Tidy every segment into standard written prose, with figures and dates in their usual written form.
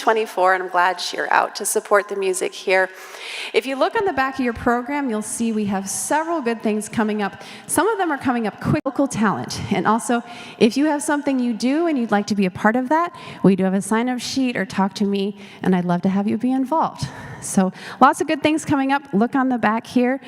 U24, and I'm glad you're out to support the music here. If you look on the back of your program, you'll see we have several good things coming up. Some of them are coming up quick. Local talent. And also, if you have something you do and you'd like to be a part of that, we do have a sign-up sheet or talk to me, and I'd love to have you be involved. So lots of good things coming up. Look on the back here.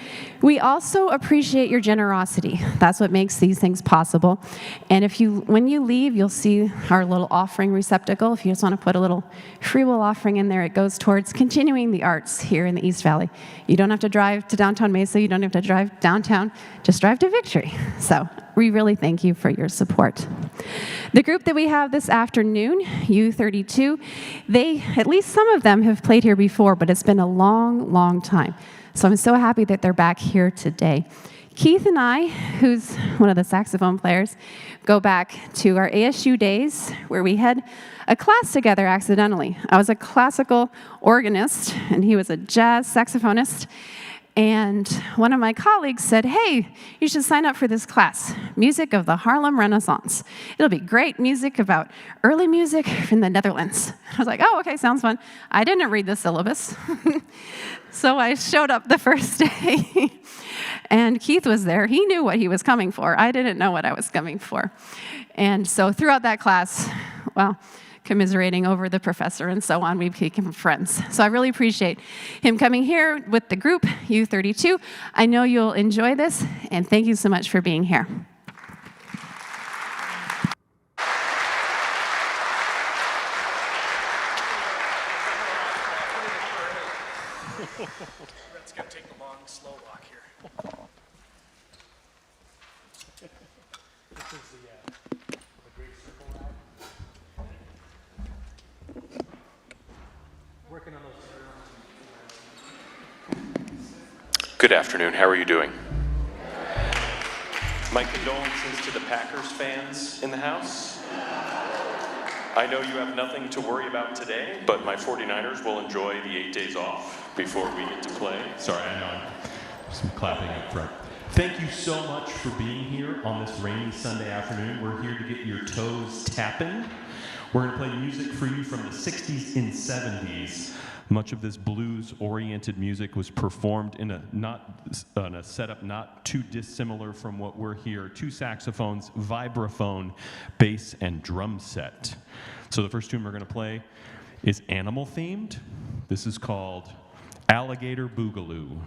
We also appreciate your generosity. That's what makes these things possible. And when you leave, you'll see our little offering receptacle. If you just want to put a little free will offering in there, it goes towards continuing the arts here in the East Valley. You don't have to drive to downtown Mesa. You don't have to drive downtown. Just drive to Victory. So we really thank you for your support. The group that we have this afternoon, U32, at least some of them have played here before, but it's been a long, long time. So I'm so happy that they're back here today. Keith and I, who's one of the saxophone players, go back to our ASU days where we had a class together accidentally. I was a classical organist, and he was a jazz saxophonist. And one of my colleagues said, hey, you should sign up for this class, Music of the Harlem Renaissance. It'll be great music about early music from the Netherlands. I was like, oh, okay, sounds fun. I didn't read the syllabus. So I showed up the first day, and Keith was there. He knew what he was coming for. I didn't know what I was coming for. And so throughout that class, well, commiserating over the professor and so on, we became friends. So I really appreciate him coming here with the group, U32. I know you'll enjoy this, and thank you so much for being here. Brett's going to take a long, slow walk here. This is the Great Circle ride. Working on those. Good afternoon. How are you doing? My condolences to the Packers fans in the house. I know you have nothing to worry about today, but my 49ers will enjoy the 8 days off before we get to play. Sorry, I know I'm just clapping up front. Thank you so much for being here on this rainy Sunday afternoon. We're here to get your toes tapping. We're going to play music for you from the 60s and 70s. Much of this blues-oriented music was performed in a setup not too dissimilar from what we're here. 2 saxophones, vibraphone, bass, and drum set. So the first tune we're going to play is animal-themed. This is called Alligator Boogaloo.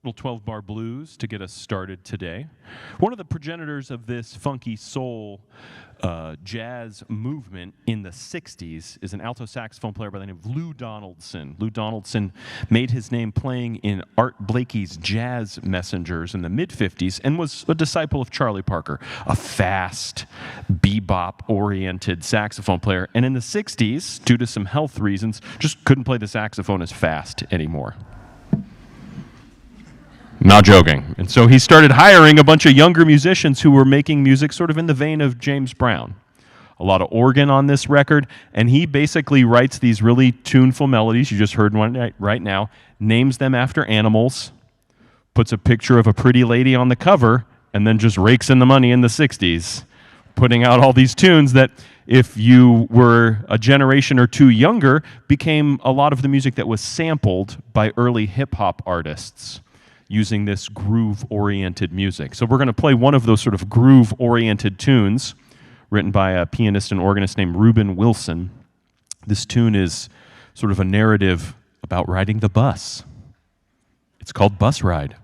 little 12-bar blues to get us started today. One of the progenitors of this funky soul jazz movement in the 60s is an alto saxophone player by the name of Lou Donaldson. Lou Donaldson made his name playing in Art Blakey's Jazz Messengers in the mid-50s and was a disciple of Charlie Parker, a fast, bebop-oriented saxophone player. And in the 60s, due to some health reasons, just couldn't play the saxophone as fast anymore. Not joking. And so he started hiring a bunch of younger musicians who were making music sort of in the vein of James Brown. A lot of organ on this record, and he basically writes these really tuneful melodies. You just heard one right now, names them after animals, puts a picture of a pretty lady on the cover, and then just rakes in the money in the 60s, putting out all these tunes that, if you were a generation or two younger, became a lot of the music that was sampled by early hip-hop artists, using this groove-oriented music. So we're going to play one of those sort of groove-oriented tunes written by a pianist and organist named Reuben Wilson. This tune is sort of a narrative about riding the bus. It's called Bus Ride.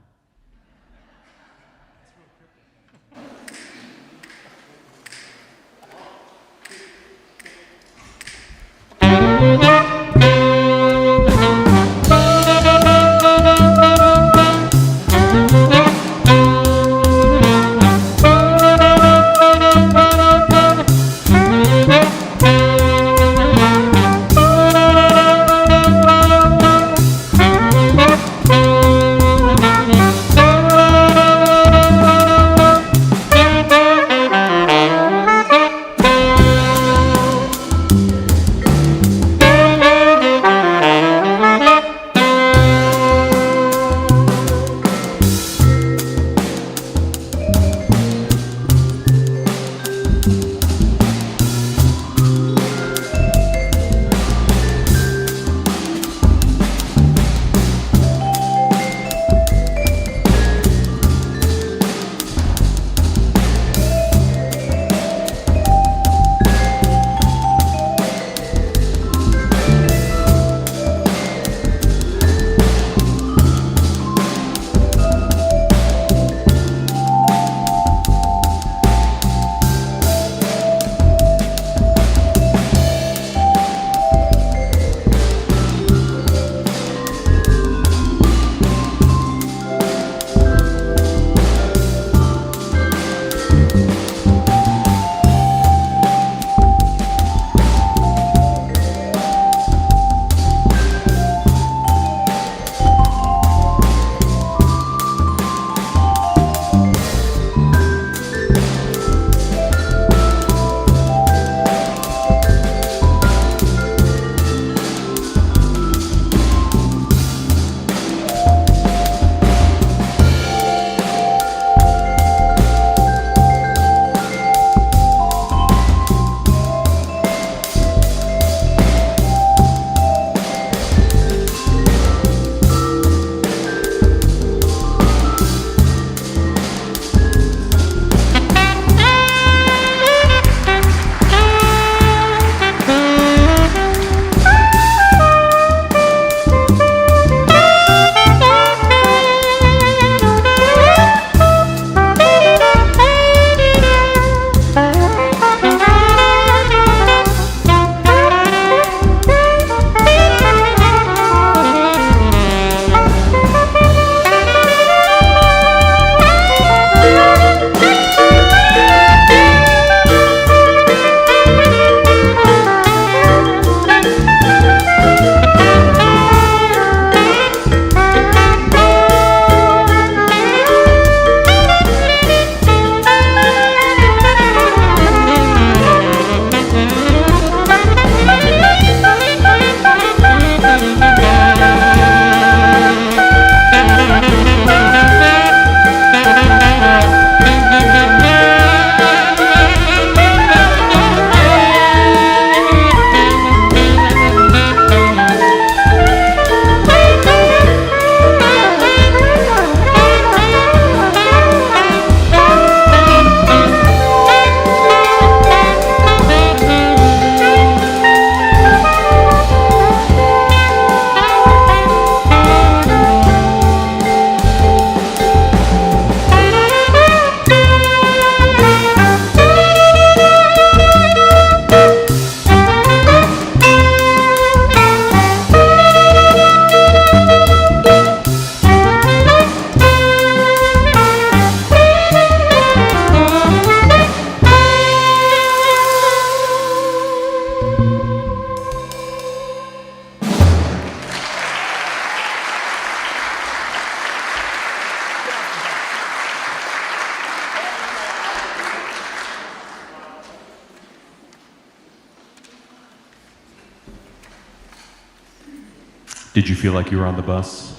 Did you feel like you were on the bus?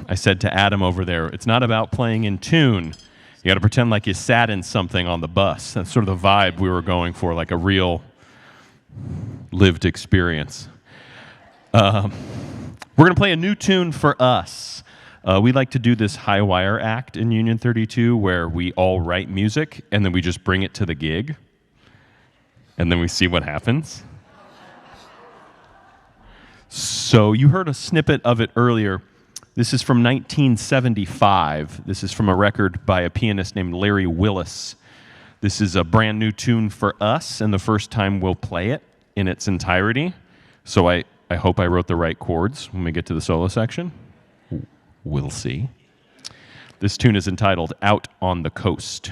I said to Adam over there, it's not about playing in tune. You got to pretend like you sat in something on the bus. That's sort of the vibe we were going for, like a real lived experience. We're going to play a new tune for us. We like to do this high wire act in Union 32 where we all write music and then we just bring it to the gig and then we see what happens. So you heard a snippet of it earlier. This is from 1975. This is from a record by a pianist named Larry Willis. This is a brand new tune for us and the first time we'll play it in its entirety. So I hope I wrote the right chords when we get to the solo section. We'll see. This tune is entitled Out on the Coast.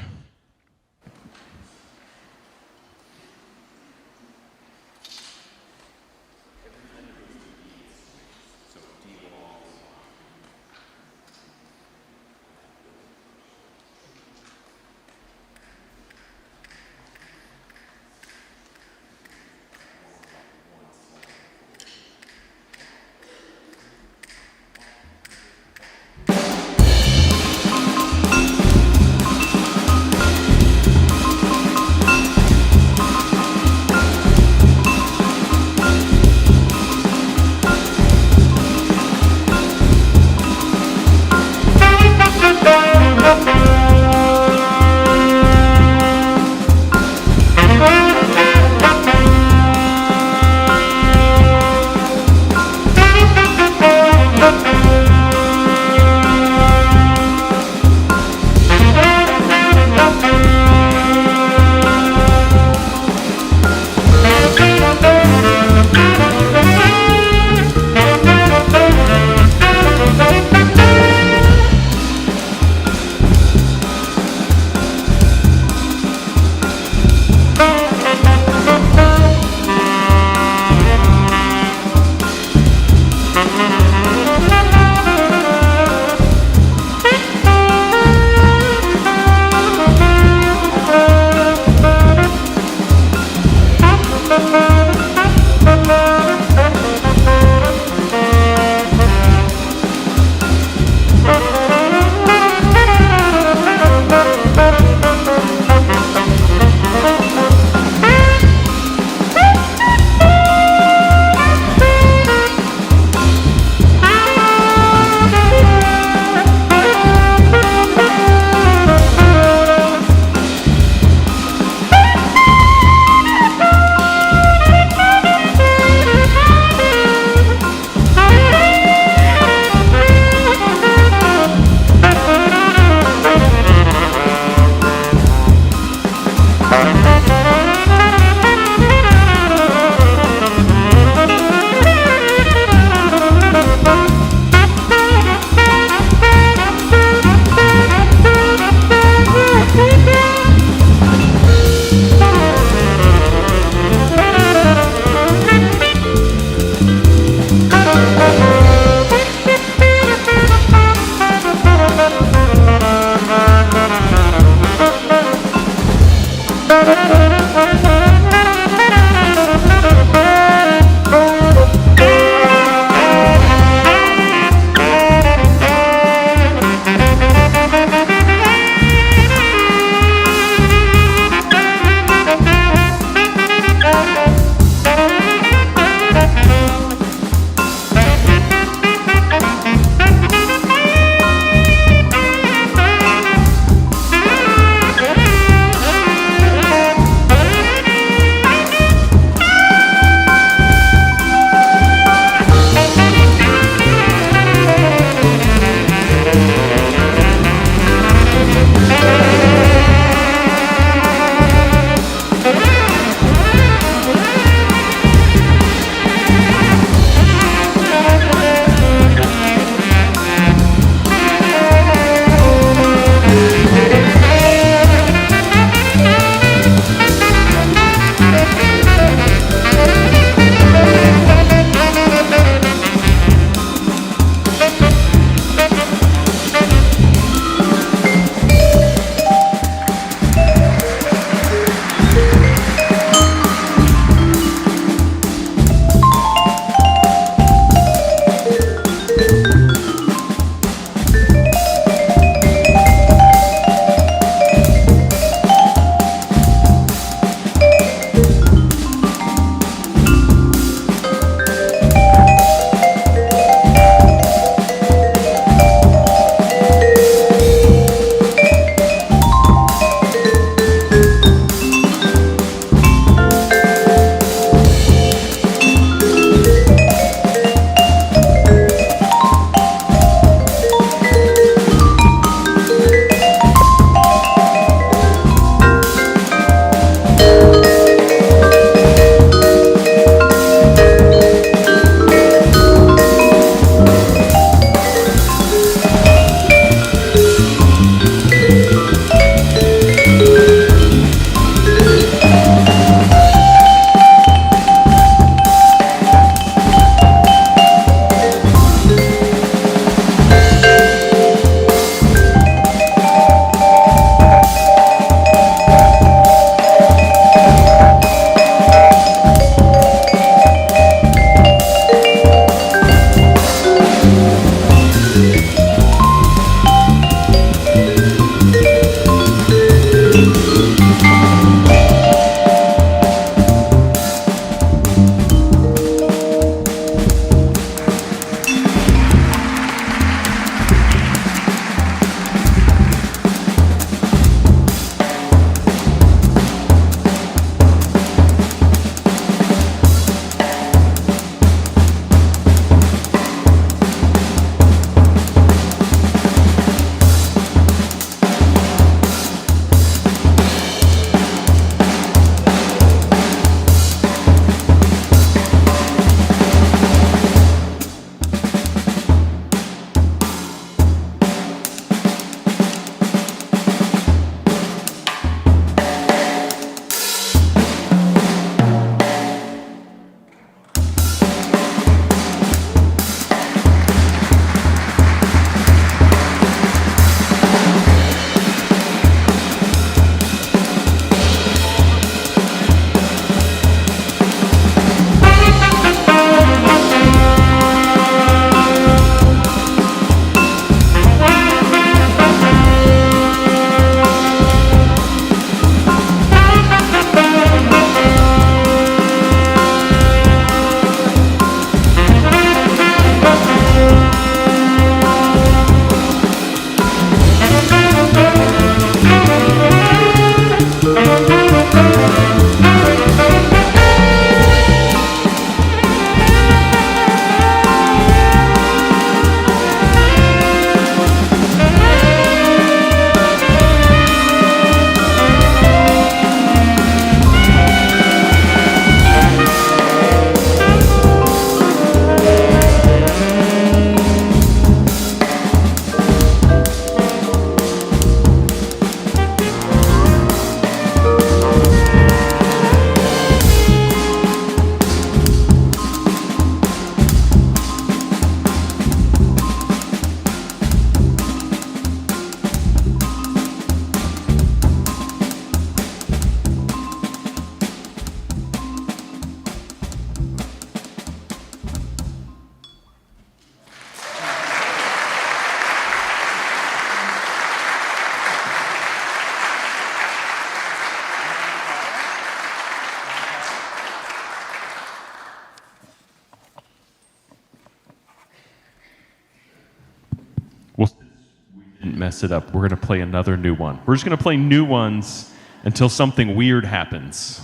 didn't mess it up. We're going to play another new one. We're just going to play new ones until something weird happens.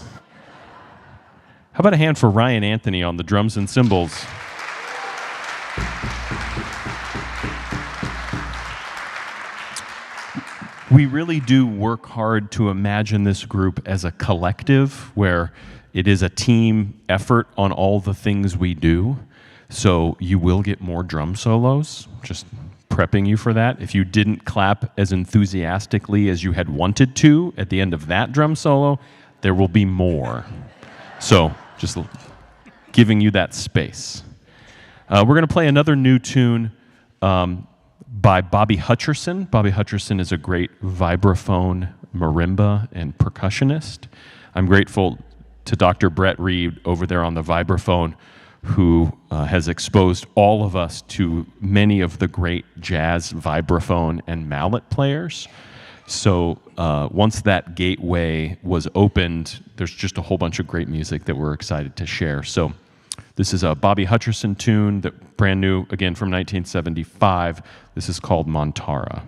How about a hand for Ryan Anthony on the drums and cymbals? We really do work hard to imagine this group as a collective where it is a team effort on all the things we do. So you will get more drum solos, just prepping you for that. If you didn't clap as enthusiastically as you had wanted to at the end of that drum solo, there will be more. So just giving you that space. We're going to play another new tune by Bobby Hutcherson. Bobby Hutcherson is a great vibraphone, marimba, and percussionist. I'm grateful to Dr. Brett Reed over there on the vibraphone, who has exposed all of us to many of the great jazz vibraphone and mallet players. So once that gateway was opened, there's just a whole bunch of great music that we're excited to share. So this is a Bobby Hutcherson tune, that brand new, again, from 1975. This is called Montara.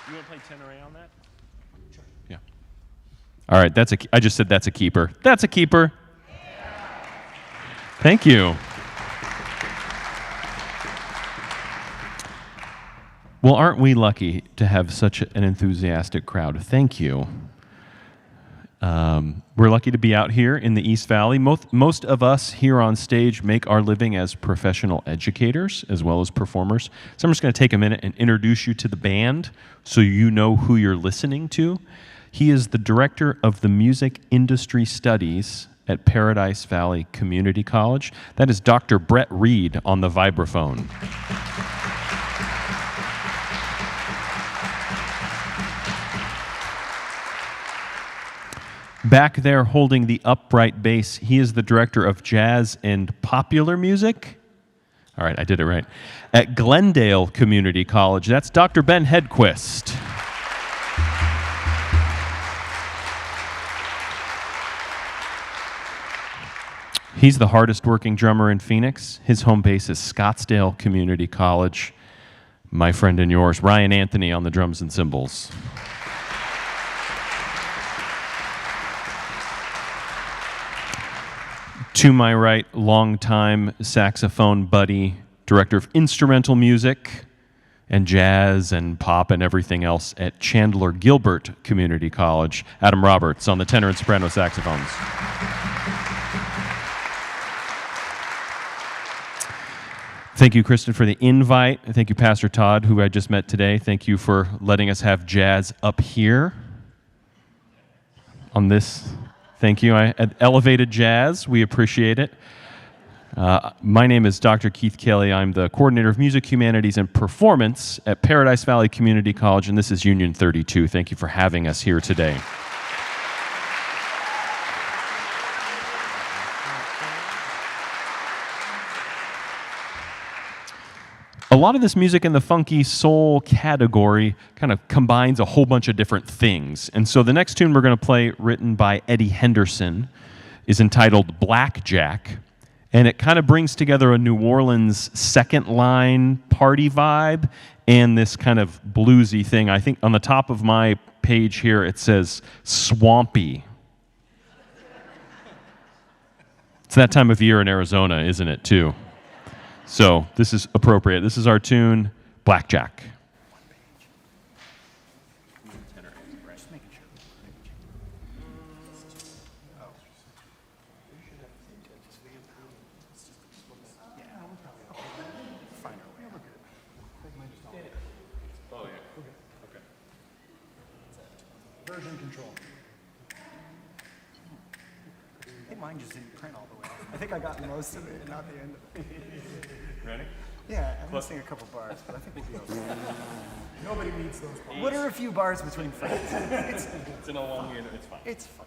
You want to play Tenere on that? Sure. Yeah. All right, I just said that's a keeper. That's a keeper. Thank you. Well, aren't we lucky to have such an enthusiastic crowd? Thank you. We're lucky to be out here in the East Valley. Most of us here on stage make our living as professional educators as well as performers. So I'm just going to take a minute and introduce you to the band so you know who you're listening to. He is the director of the Music Industry Studies at Paradise Valley Community College. That is Dr. Brett Reed on the vibraphone. Back there holding the upright bass, he is the director of jazz and popular music. All right, I did it right. At Glendale Community College, that's Dr. Ben Hedquist. He's the hardest working drummer in Phoenix. His home base is Scottsdale Community College. My friend and yours, Ryan Anthony on the drums and cymbals. To my right, longtime saxophone buddy, director of instrumental music and jazz and pop and everything else at Chandler Gilbert Community College, Adam Roberts on the tenor and soprano saxophones. Thank you, Kristen, for the invite. Thank you, Pastor Todd, who I just met today. Thank you for letting us have jazz up here on this. Thank you. Elevated Jazz, we appreciate it. My name is Dr. Keith Kelly. I'm the coordinator of music, humanities, and performance at Paradise Valley Community College, and this is Union 32. Thank you for having us here today. A lot of this music in the funky soul category kind of combines a whole bunch of different things. And so the next tune we're going to play, written by Eddie Henderson, is entitled Blackjack. And it kind of brings together a New Orleans second line party vibe and this kind of bluesy thing. I think on the top of my page here it says swampy. It's that time of year in Arizona, isn't it, too? So this is appropriate. This is our tune, Blackjack. Version control. I think mine just didn't print all the way. I think I got most of it, not the end of it. Ready? Yeah, I'm missing a couple bars, but I think we'll be okay. Nobody needs those bars. What are a few bars between friends? It's in a long year, it's fine. It's fine.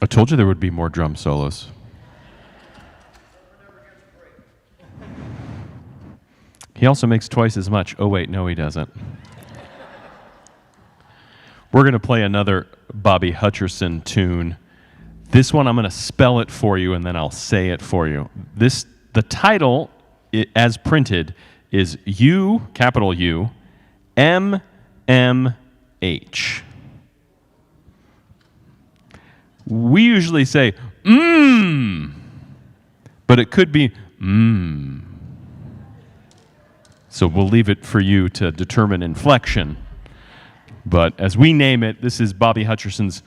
I told you there would be more drum solos. He also makes twice as much. Oh, wait, no, he doesn't. We're going to play another Bobby Hutcherson tune. This one, I'm going to spell it for you, and then I'll say it for you. The title, as printed, is U, capital U, M, M, H. We usually say, but it could be, So we'll leave it for you to determine inflection. But as we name it, this is Bobby Hutcherson's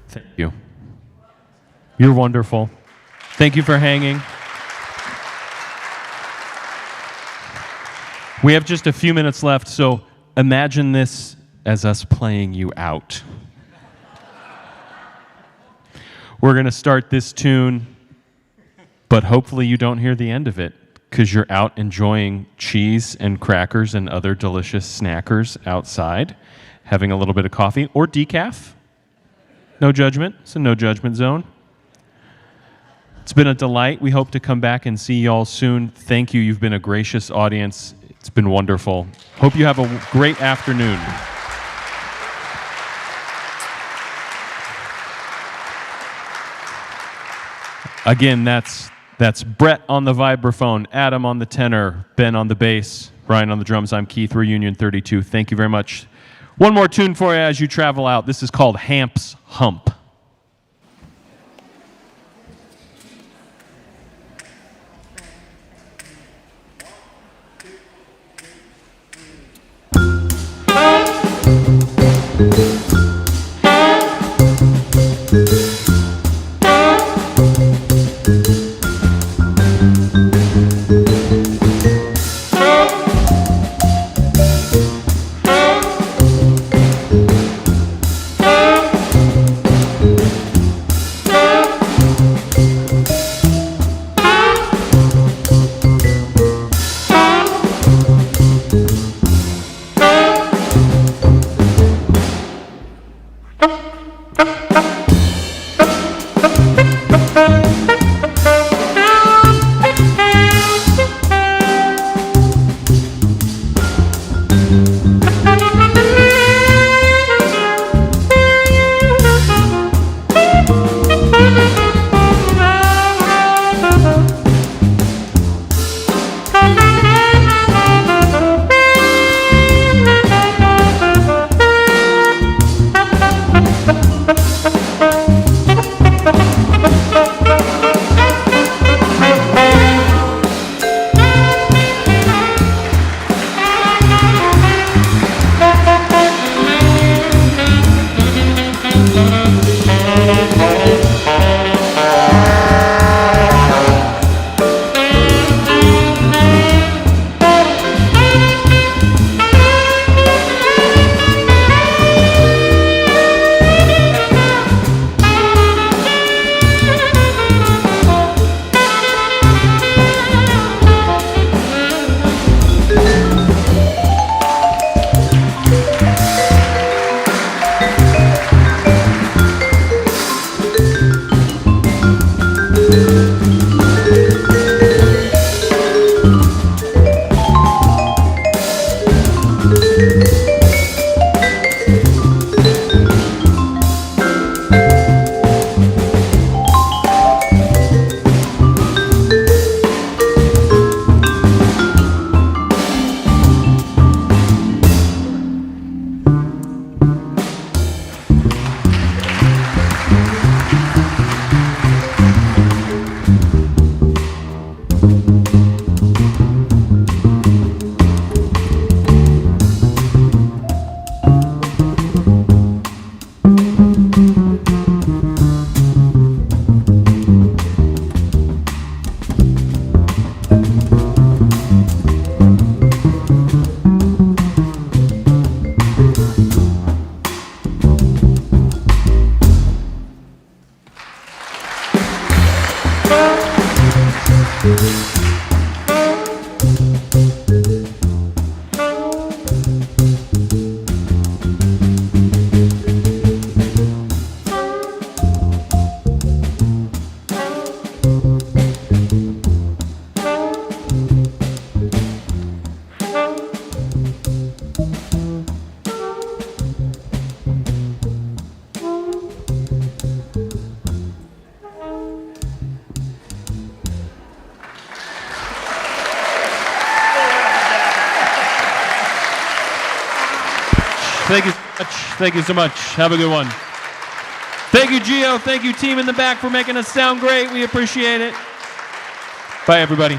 Thank you. You're wonderful. Thank you for hanging. We have just a few minutes left, so imagine this as us playing you out. We're going to start this tune, but hopefully you don't hear the end of it because you're out enjoying cheese and crackers and other delicious snackers outside, having a little bit of coffee or decaf. No judgment. It's a no judgment zone. It's been a delight. We hope to come back and see y'all soon. Thank you. You've been a gracious audience. It's been wonderful. Hope you have a great afternoon. Again, that's Brett on the vibraphone, Adam on the tenor, Ben on the bass, Brian on the drums. I'm Keith. We're U32. Thank you very much. One more tune for you as you travel out. This is called Hamp's Hump. Thank you so much. Thank you so much. Have a good one. Thank you, Gio. Thank you, team in the back, for making us sound great. We appreciate it. Bye, everybody.